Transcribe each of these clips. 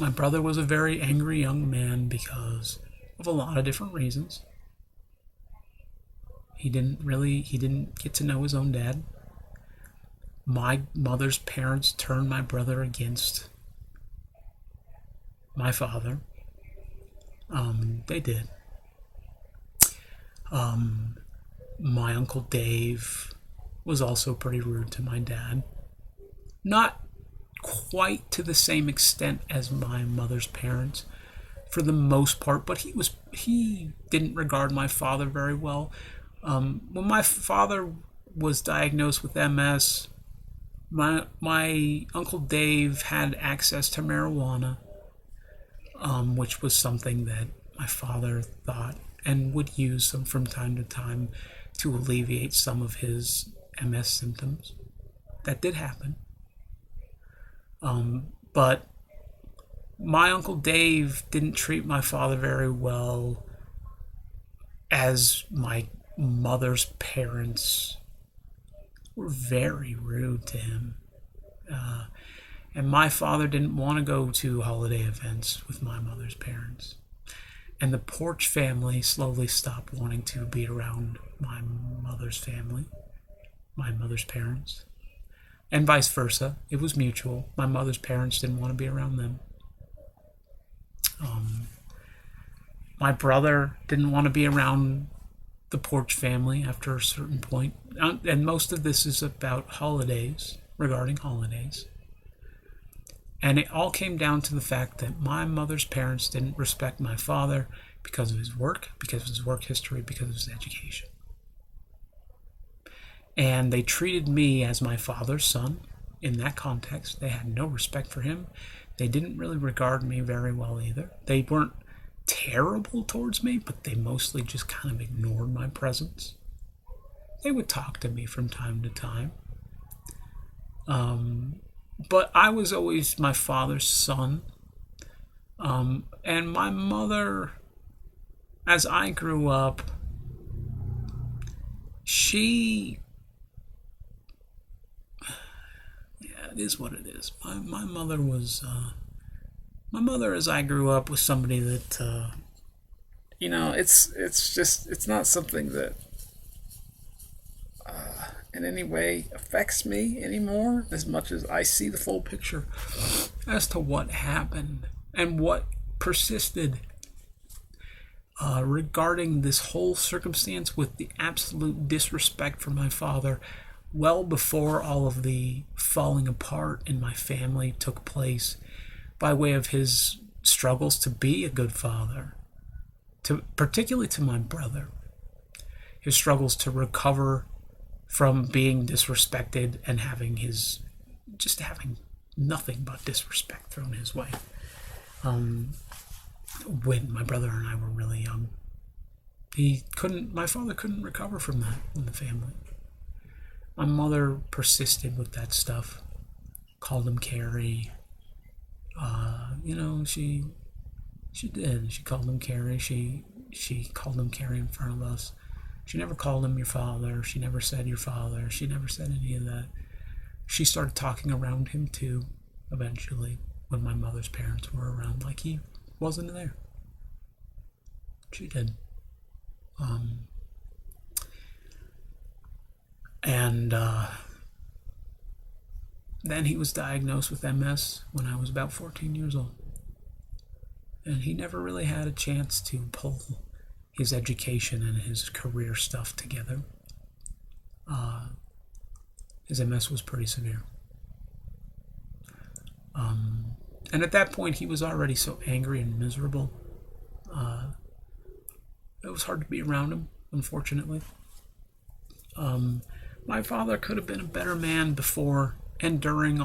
My brother was a very angry young man because of a lot of different reasons. He didn't get to know his own dad. My mother's parents turned my brother against my father. They did. My Uncle Dave was also pretty rude to my dad. Not quite to the same extent as my mother's parents for the most part, but he didn't regard my father very well. When my father was diagnosed with MS, my Uncle Dave had access to marijuana, which was something that my father thought and would use some from time to time to alleviate some of his MS symptoms. That did happen. But my Uncle Dave didn't treat my father very well, as my mother's parents were very rude to him. And my father didn't want to go to holiday events with my mother's parents. And the Porch family slowly stopped wanting to be around my mother's family, my mother's parents. And vice versa. It was mutual. My mother's parents didn't want to be around them. My brother didn't want to be around the Porch family after a certain point. And most of this is about holidays, regarding holidays. And it all came down to the fact that my mother's parents didn't respect my father because of his work, because of his work history, because of his education. And they treated me as my father's son in that context. They had no respect for him. They didn't really regard me very well either. They weren't terrible towards me, but they mostly just kind of ignored my presence. They would talk to me from time to time. But I was always my father's son. And my mother, as I grew up, it is what it is. My mother was, my mother as I grew up was somebody that, it's not something that in any way affects me anymore, as much as I see the full picture as to what happened and what persisted regarding this whole circumstance with the absolute disrespect for my father well before all of the falling apart in my family took place by way of his struggles to be a good father, particularly to my brother. His struggles to recover from being disrespected and having nothing but disrespect thrown his way. When my brother and I were really young, my father couldn't recover from that in the family. My mother persisted with that stuff, called him Carrie. She did. She called him Carrie. She called him Carrie in front of us. She never called him your father. She never said your father. She never said any of that. She started talking around him too, eventually, when my mother's parents were around, like he wasn't there. She did. And then he was diagnosed with MS when I was about 14 years old. And he never really had a chance to pull his education and his career stuff together. His MS was pretty severe. And at that point, he was already so angry and miserable. It was hard to be around him, unfortunately. My father could have been a better man before and during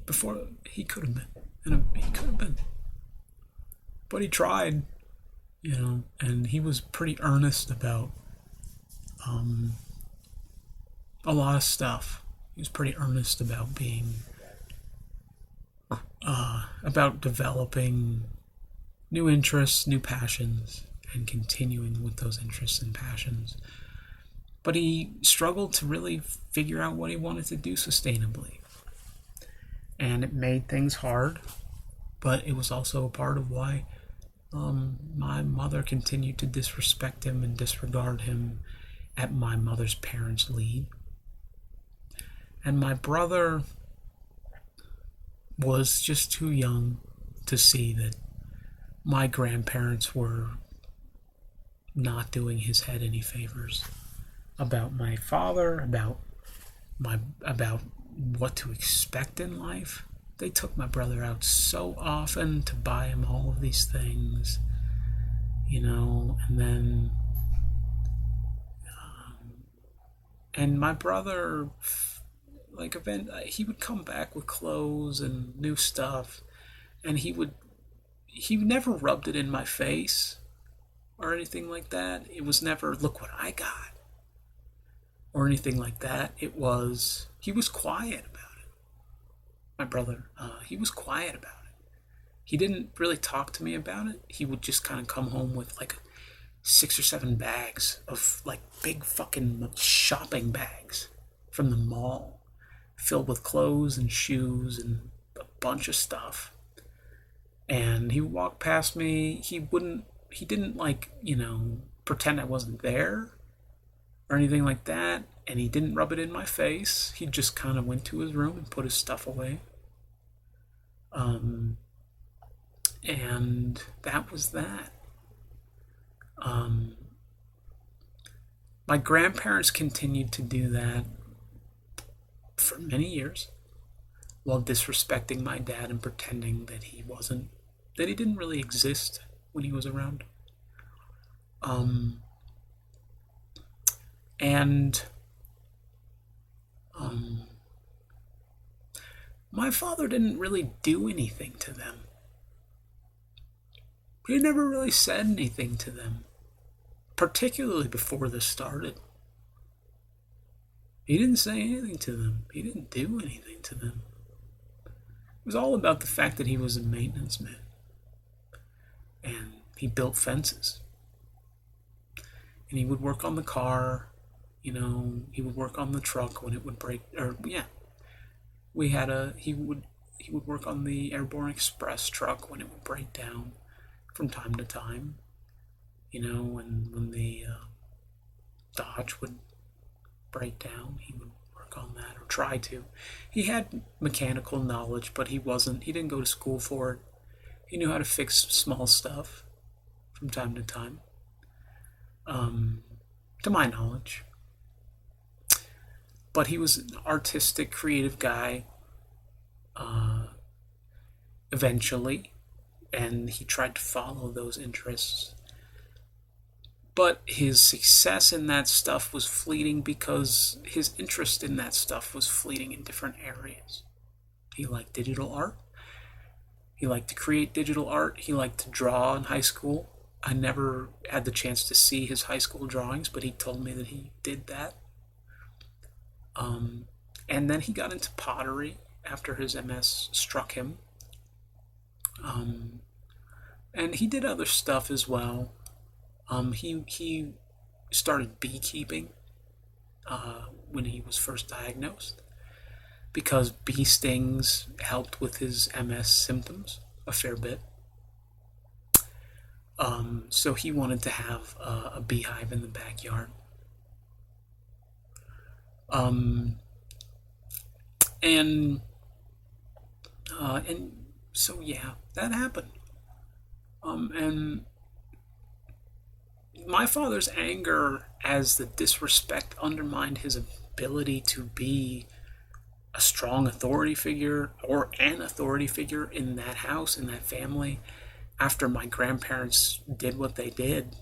before he could have been. And he could have been. But he tried, and he was pretty earnest about a lot of stuff. He was pretty earnest about about developing new interests, new passions, and continuing with those interests and passions. But he struggled to really figure out what he wanted to do sustainably. And it made things hard. But it was also a part of why my mother continued to disrespect him and disregard him at my mother's parents' lead. And my brother was just too young to see that my grandparents were not doing his head any favors about my father, about what to expect in life. They took my brother out so often to buy him all of these things, and then and my brother, he would come back with clothes and new stuff, and he never rubbed it in my face or anything like that. It was never, look what I got, or anything like that. He was quiet about it. My brother, he was quiet about it. He didn't really talk to me about it. He would just kind of come home with like 6 or 7 bags of like big fucking shopping bags from the mall, filled with clothes and shoes and a bunch of stuff. And he would walk past me. He didn't like, pretend I wasn't there or anything like that. And he didn't rub it in my face. He just kind of went to his room and put his stuff away. And that was that. My grandparents continued to do that for many years while disrespecting my dad and pretending that he didn't really exist when he was around. My father didn't really do anything to them. He never really said anything to them, particularly before this started. He didn't say anything to them. He didn't do anything to them. It was all about the fact that he was a maintenance man. And he built fences. And he would work on the car, he would work on the truck when it would break, he would work on the Airborne Express truck when it would break down from time to time, and when the Dodge would break down, he would work on that, or try to. He had mechanical knowledge, but he didn't go to school for it. He knew how to fix small stuff from time to time, to my knowledge. But he was an artistic, creative guy, eventually, and he tried to follow those interests. But his success in that stuff was fleeting because his interest in that stuff was fleeting in different areas. He liked digital art. He liked to create digital art. He liked to draw in high school. I never had the chance to see his high school drawings, but he told me that he did that. And then he got into pottery after his MS struck him. And he did other stuff as well. He started beekeeping when he was first diagnosed, because bee stings helped with his MS symptoms a fair bit. So he wanted to have a beehive in the backyard. And so yeah, that happened. And my father's anger as the disrespect undermined his ability to be a strong authority figure, or an authority figure in that house, in that family, after my grandparents did what they did,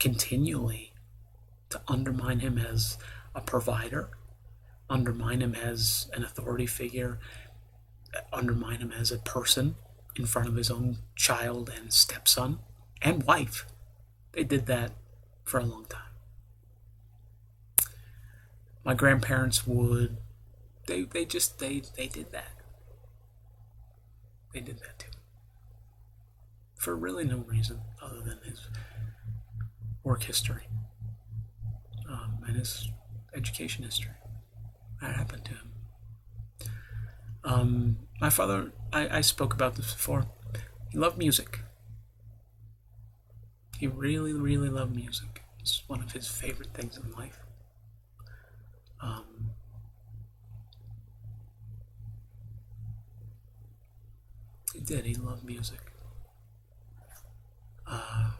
continually to undermine him as a provider, undermine him as an authority figure, undermine him as a person in front of his own child and stepson and wife. They did that for a long time. My grandparents would, they did that. They did that too. For really no reason other than his work history, and his education history. That happened to him. My father, I spoke about this before. He loved music. He really, really loved music. It's one of his favorite things in life. Um, he did. He loved music. Uh,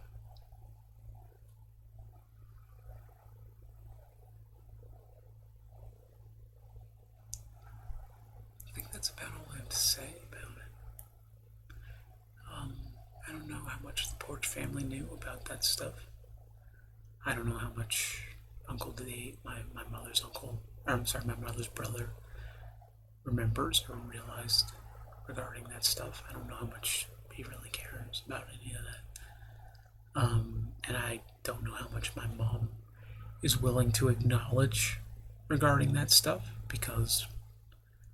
I think that's about all I have to say about it. Um, I don't know how much the Porch family knew about that stuff. I don't know how much Uncle D, my mother's uncle, or I'm sorry, my mother's brother, remembers or realized regarding that stuff. I don't know how much he really cares about any of that. And I don't know how much my mom is willing to acknowledge regarding that stuff because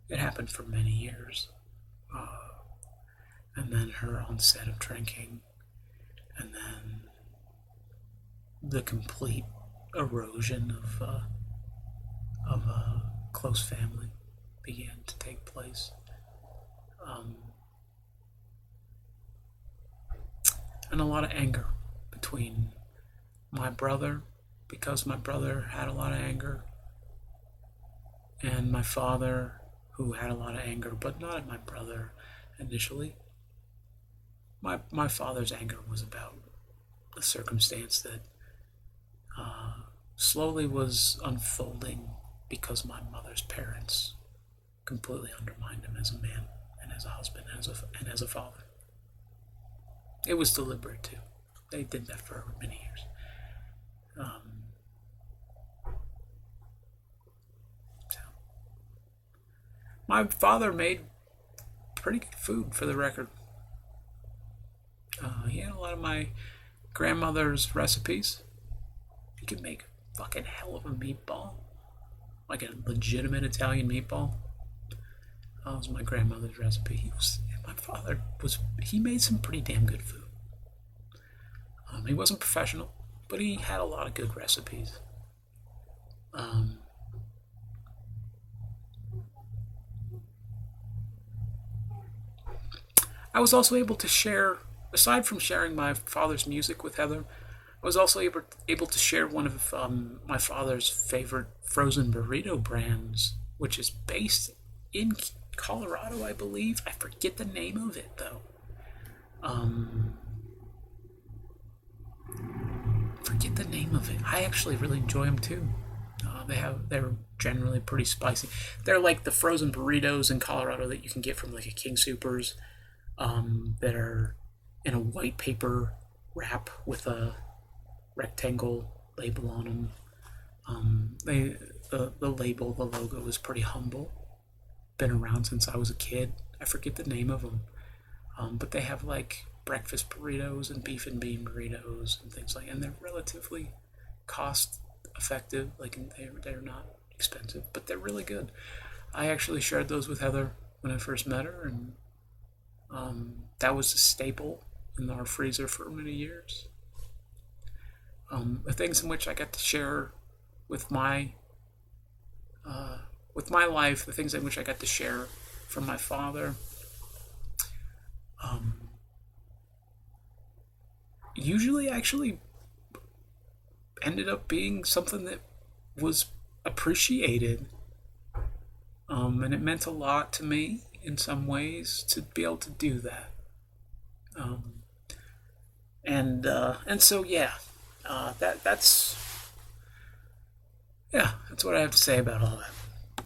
it happened for many years. And then her onset of drinking, and then the complete erosion of a close family began to take place. Um, and a lot of anger between my brother, because my brother had a lot of anger, and my father, who had a lot of anger, but not at my brother initially. My father's anger was about a circumstance that slowly was unfolding because my mother's parents completely undermined him as a man and as a husband and as a father. It was deliberate too. They did that for many years. So my father made pretty good food, for the record. He had a lot of my grandmother's recipes. He could make a fucking hell of a meatball, like a legitimate Italian meatball. That was my grandmother's recipe. My father was, he made some pretty damn good food. He wasn't professional, but he had a lot of good recipes. Um, I was also able to share, aside from sharing my father's music with Heather, I was also able to share one of my father's favorite frozen burrito brands, which is based in Colorado, I believe. I forget the name of it though. Forget the name of it. I actually really enjoy them too. They're generally pretty spicy. They're like the frozen burritos in Colorado that you can get from like a King Soopers, that are in a white paper wrap with a rectangle label on them. The label, the logo is pretty humble. Been around since I was a kid. I forget the name of them, but they have like breakfast burritos and beef and bean burritos and things like, and they're relatively cost effective. Like they're not expensive, but they're really good. I actually shared those with Heather when I first met her, and that was a staple in our freezer for many years. The things in which I got to share with my life, the things in which I got to share from my father, usually actually ended up being something that was appreciated. And it meant a lot to me in some ways to be able to do that. Um, and so yeah, that's what I have to say about all that.